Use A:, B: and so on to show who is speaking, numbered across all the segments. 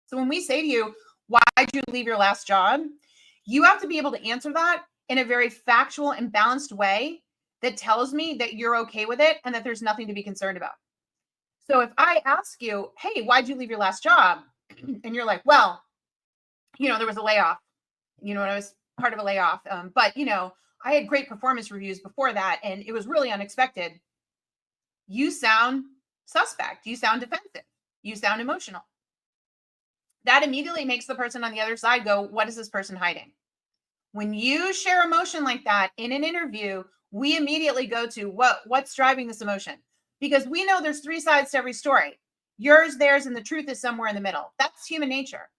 A: So when we say to you, why did you leave your last job? You have to be able to answer that in a very factual and balanced way that tells me that you're okay with it and that there's nothing to be concerned about. So if I ask you, hey, why'd you leave your last job? And you're like, well, there was a layoff, and I was part of a layoff. But, I had great performance reviews before that, and it was really unexpected. You sound suspect. You sound defensive. You sound emotional. That immediately makes the person on the other side go, what is this person hiding? When you share emotion like that in an interview, we immediately go to what's driving this emotion? Because we know there's three sides to every story. Yours, theirs, and the truth is somewhere in the middle. That's human nature.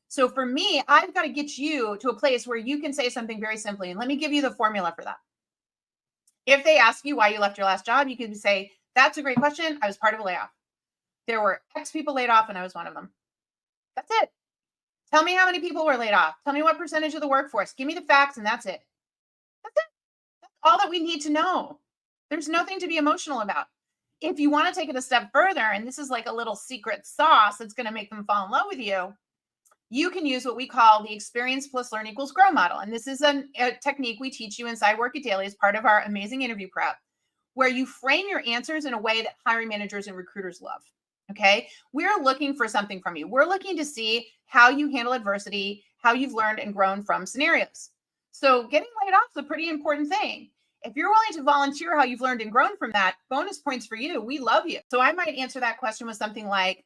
A: So for me, I've got to get you to a place where you can say something very simply. And let me give you the formula for that. If they ask you why you left your last job, you can say, that's a great question. I was part of a layoff. There were X people laid off and I was one of them. That's it. Tell me how many people were laid off. Tell me what percentage of the workforce. Give me the facts and that's it. That's it. That's all that we need to know. There's nothing to be emotional about. If you want to take it a step further, and this is like a little secret sauce that's going to make them fall in love with you, you can use what we call the experience plus learn equals grow model. And this is a technique we teach you inside Work It Daily as part of our amazing interview prep, where you frame your answers in a way that hiring managers and recruiters love. Okay. We're looking for something from you. We're looking to see how you handle adversity, how you've learned and grown from scenarios. So getting laid off is a pretty important thing. If you're willing to volunteer how you've learned and grown from that, bonus points for you. We love you. So I might answer that question with something like,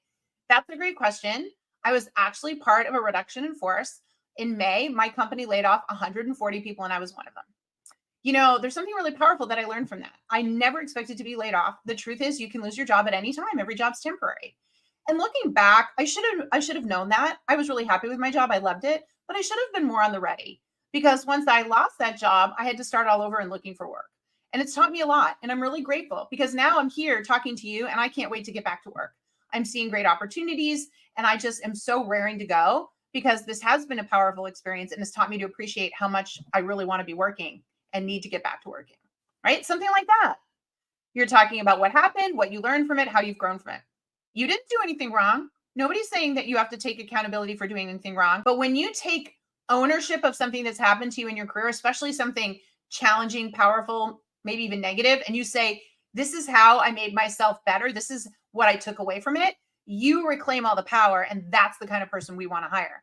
A: that's a great question. I was actually part of a reduction in force. In May, my company laid off 140 people and I was one of them. There's something really powerful that I learned from that. I never expected to be laid off. The truth is you can lose your job at any time. Every job's temporary. And looking back, I should have known that. I was really happy with my job. I loved it, but I should have been more on the ready because once I lost that job, I had to start all over and looking for work. And it's taught me a lot. And I'm really grateful because now I'm here talking to you and I can't wait to get back to work. I'm seeing great opportunities and I just am so raring to go because this has been a powerful experience and it's taught me to appreciate how much I really want to be working and need to get back to working, right? Something like that. You're talking about what happened, what you learned from it, how you've grown from it. You didn't do anything wrong. Nobody's saying that you have to take accountability for doing anything wrong. But when you take ownership of something that's happened to you in your career, especially something challenging, powerful, maybe even negative, and you say, this is how I made myself better. This is what I took away from it. You reclaim all the power. And that's the kind of person we want to hire.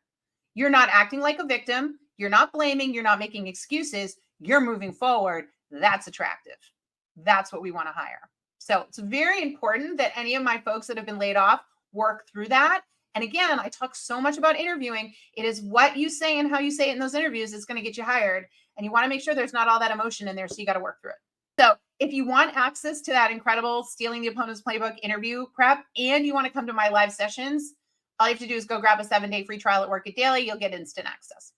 A: You're not acting like a victim. You're not blaming. You're not making excuses. You're moving forward. That's attractive. That's what we want to hire. So it's very important that any of my folks that have been laid off work through that. And again, I talk so much about interviewing. It is what you say and how you say it in those interviews that's going to get you hired. And you want to make sure there's not all that emotion in there. So you got to work through it. So if you want access to that incredible Stealing the Opponent's Playbook interview prep and you want to come to my live sessions, all you have to do is go grab a 7-day free trial at Work It Daily. You'll get instant access.